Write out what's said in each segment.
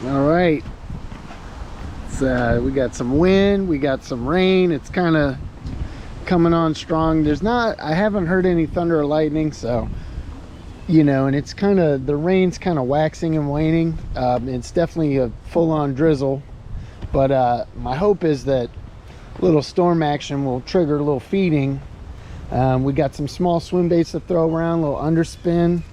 All right. We got some wind, we got some rain. It's kind of coming on strong. I haven't heard any thunder or lightning, so you know, and it's kind of, the rain's kind of waxing and waning. It's definitely a full-on drizzle, but my hope is that a little storm action will trigger a little feeding. We got some small swim baits to throw around, a little underspin,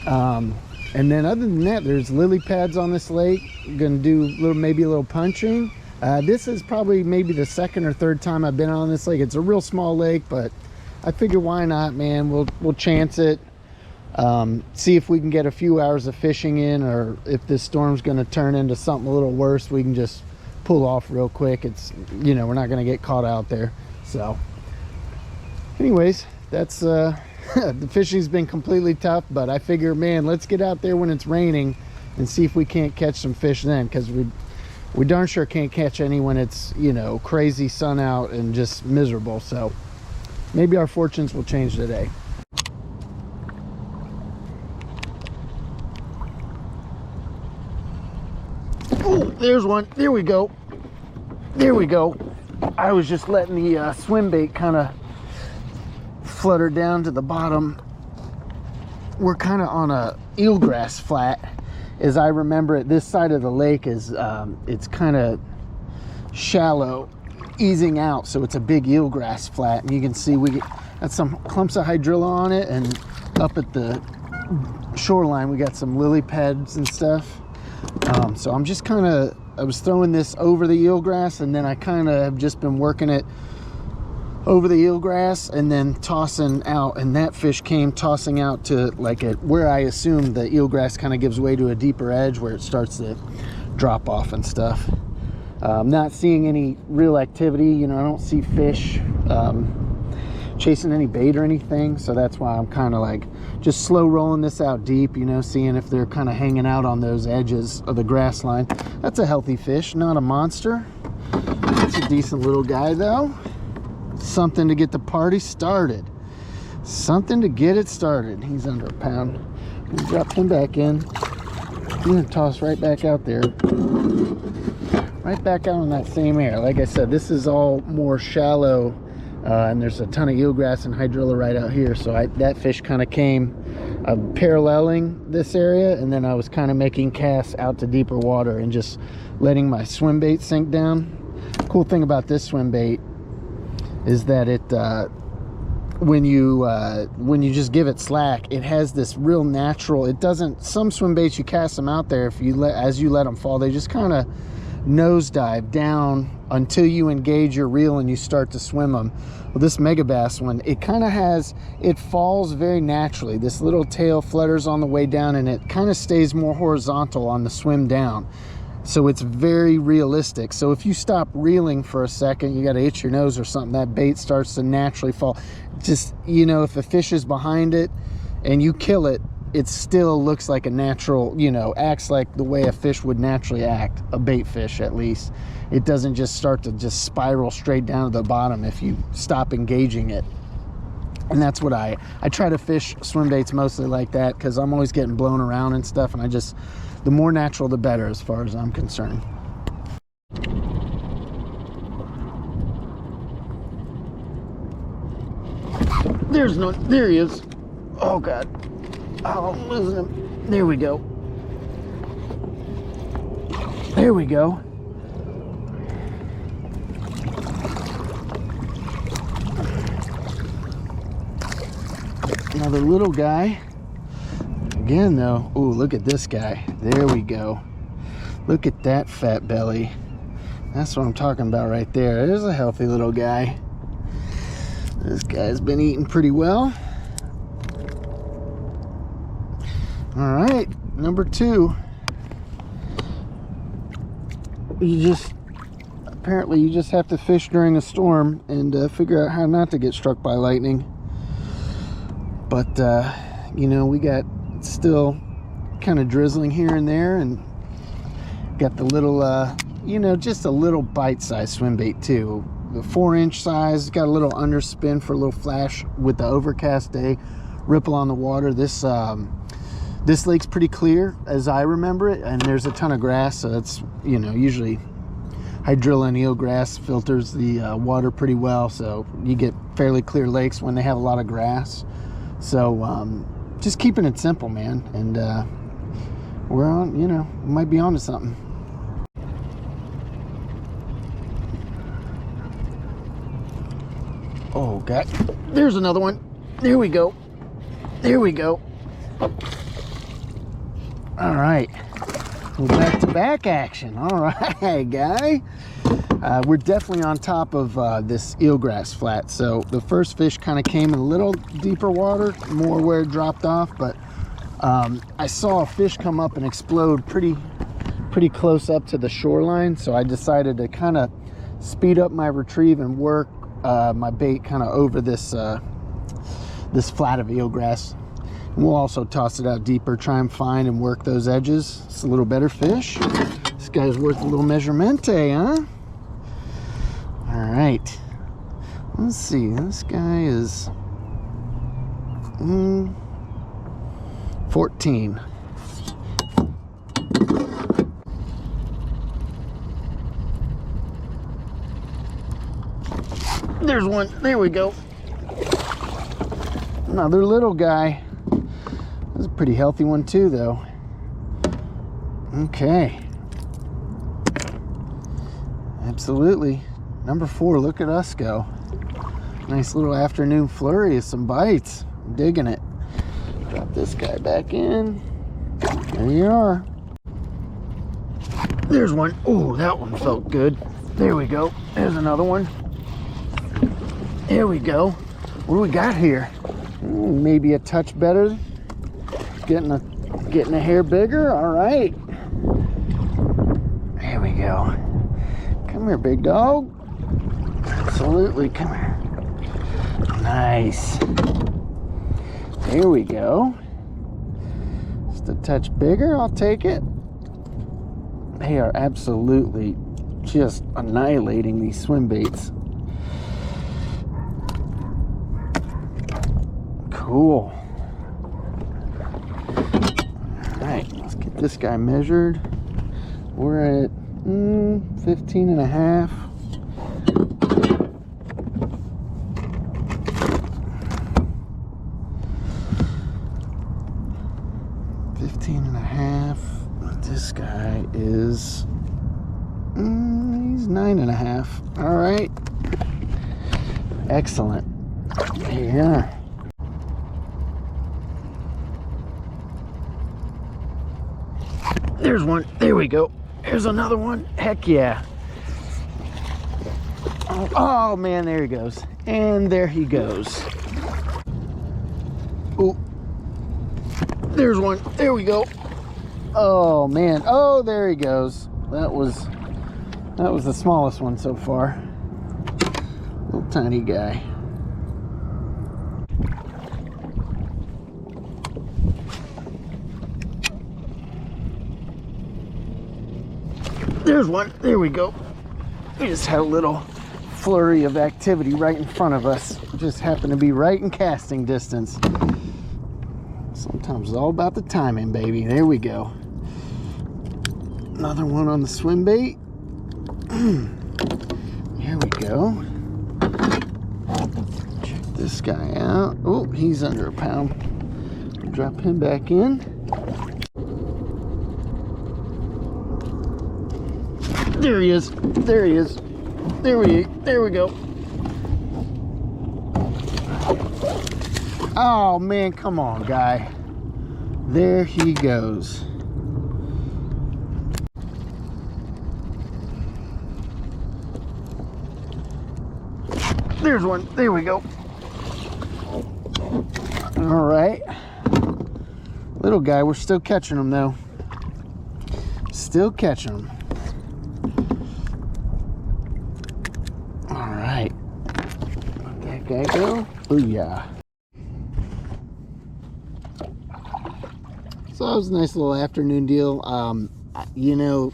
and then other than that, there's lily pads on this lake. I'm gonna do maybe a little punching. This is probably maybe the second or third time I've been on this lake. It's a real small lake, but I figure why not, man. We'll chance it. See if we can get a few hours of fishing in, or if this storm's going to turn into something a little worse, we can just pull off real quick. It's, you know, we're not going to get caught out there. So anyways, that's the fishing's been completely tough, but I figure, man, let's get out there when it's raining and see if we can't catch some fish then, because we darn sure can't catch any when it's, you know, crazy sun out and just miserable. So maybe our fortunes will change today. Oh, there's one. There we go. There we go. I was just letting the swim bait kind of flutter down to the bottom. We're kind of on a eelgrass flat, as I remember it. This side of the lake is it's kind of shallow, easing out, so it's a big eelgrass flat, and you can see we got some clumps of hydrilla on it, and up at the shoreline we got some lily pads and stuff. So I'm just kind of, I was throwing this over the eelgrass, and then I kind of have just been working it over the eelgrass and then tossing out, and that fish came tossing out to like where I assume the eelgrass kind of gives way to a deeper edge where it starts to drop off and stuff. I'm not seeing any real activity, you know, I don't see fish chasing any bait or anything, so that's why I'm kind of like just slow rolling this out deep, you know, seeing if they're kind of hanging out on those edges of the grass line. That's a healthy fish, not a monster. It's a decent little guy though. Something to get the party started. Something to get it started. He's under a pound. We dropped him back in. I'm gonna toss right back out there. Right back out in that same area. Like I said, this is all more shallow, and there's a ton of eelgrass and hydrilla right out here. So that fish kind of came paralleling this area, and then I was kind of making casts out to deeper water and just letting my swim bait sink down. Cool thing about this swim bait is that it when you just give it slack, it has this real natural, it doesn't, some swim baits you cast them out there, as you let them fall, they just kind of nosedive down until you engage your reel and you start to swim them. Well, this megabass one, it kind of has, it falls very naturally. This little tail flutters on the way down, and it kind of stays more horizontal on the swim down. So it's very realistic. So if you stop reeling for a second, you got to itch your nose or something, that bait starts to naturally fall. Just, you know, if a fish is behind it and you kill it, it still looks like a natural, you know, acts like the way a fish would naturally act, a bait fish at least. It doesn't just start to just spiral straight down to the bottom if you stop engaging it. And that's what I try to fish swim baits mostly like that, because I'm always getting blown around and stuff, and the more natural the better as far as I'm concerned. There he is. Oh God. Oh, I'm losing him. There we go. There we go. Another little guy. Again though, ooh, look at this guy. There we go. Look at that fat belly. That's what I'm talking about right there. There's a healthy little guy. This guy's been eating pretty well. All right, number 2. Apparently you just have to fish during a storm and figure out how not to get struck by lightning. But you know, we got still kind of drizzling here and there, and got the little you know, just a little bite-sized swim bait too. The 4-inch size, got a little underspin for a little flash with the overcast day, ripple on the water. This This lake's pretty clear as I remember it, and there's a ton of grass, so it's, you know, usually hydrilla eelgrass filters the water pretty well, so you get fairly clear lakes when they have a lot of grass. So just keeping it simple, man, and we're on, you know, we might be on to something. Oh god, there's another one. There we go. There we go. All right, we're back to back action. All right, guy. We're definitely on top of this eelgrass flat. So the first fish kind of came in a little deeper water, more where it dropped off, but I saw a fish come up and explode pretty close up to the shoreline. So I decided to kind of speed up my retrieve and work my bait kind of over this this flat of eelgrass. And we'll also toss it out deeper, try and find and work those edges. It's a little better fish. This guy's worth a little measurement, huh? All right. Let's see. This guy is 14. There's one. There we go. Another little guy. That's a pretty healthy one too, though. Okay. Absolutely. Number 4, look at us go. Nice little afternoon flurry of some bites. I'm digging it. Drop this guy back in. There you are. There's one. Oh, that one felt good. There we go. There's another one. There we go. What do we got here? Maybe a touch better. Getting a hair bigger. All right. There we go. Come here, big dog. Absolutely. Come here. Nice. There we go. Just a touch bigger. I'll take it. They are absolutely just annihilating these swim baits. Cool. All right, let's get this guy measured. We're at 15 and a half. 15 and a half. This guy is he's 9 and a half. All right. Excellent. There you are. There's one. There we go. There's another one. Heck yeah. Oh man, there he goes. And there he goes. Oh, there's one. There we go. Oh man. Oh, there he goes. That was the smallest one so far. Little tiny guy. There's one. There we go. We just had a little flurry of activity right in front of us. Just happened to be right in casting distance. Sometimes it's all about the timing, baby. There we go. Another one on the swim bait. Here we go. Check this guy out. Oh, he's under a pound. Drop him back in. There he is. There he is. There we go. Oh man, come on, guy. There he goes. There's one. There we go. All right. Little guy, we're still catching him though. Still catching him. Let that guy go. Booyah. So that was a nice little afternoon deal. You know,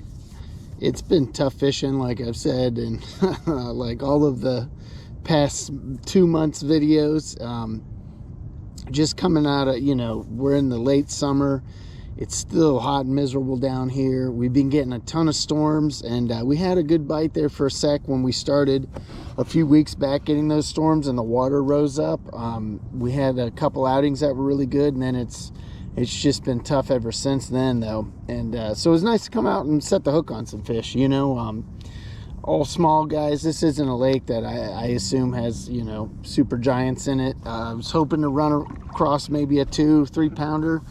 it's been tough fishing, like I've said, and like all of the past 2 months videos. just coming out of, you know, we're in the late summer. It's still hot and miserable down here. We've been getting a ton of storms, and we had a good bite there for a sec when we started a few weeks back getting those storms and the water rose up. We had a couple outings that were really good, and then it's just been tough ever since then, though. And so it was nice to come out and set the hook on some fish, you know. All small guys. This isn't a lake that I assume has, you know, super giants in it. I was hoping to run across maybe a 2-3 pounder.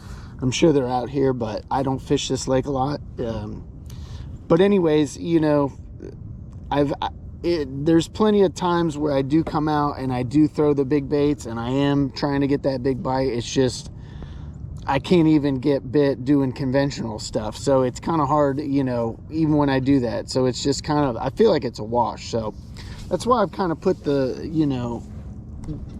I'm sure they're out here, but I don't fish this lake a lot. But anyways, you know, there's plenty of times where I do come out and I do throw the big baits, and I am trying to get that big bite. It's just I can't even get bit doing conventional stuff, so it's kind of hard, you know, even when I do that. So it's just kind of, I feel like it's a wash. So that's why I've kind of put the, you know,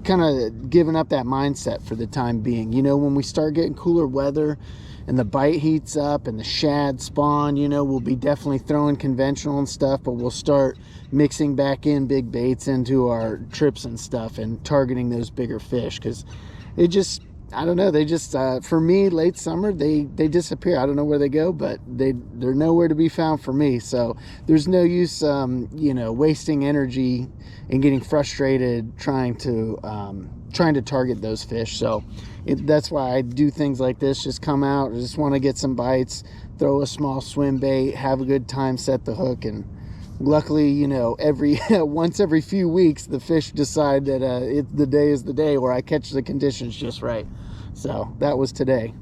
kind of given up that mindset for the time being. You know, when we start getting cooler weather and the bite heats up and the shad spawn, you know, we'll be definitely throwing conventional and stuff, but we'll start mixing back in big baits into our trips and stuff and targeting those bigger fish, because it just, I don't know, they just for me, late summer, they disappear. I don't know where they go, but they're nowhere to be found for me. So there's no use you know, wasting energy and getting frustrated trying to target those fish. So that's why I do things like this. Just come out, I just want to get some bites, throw a small swim bait, have a good time, set the hook. And luckily, you know, once every few weeks, the fish decide that the day is the day where I catch the conditions just right. So that was today.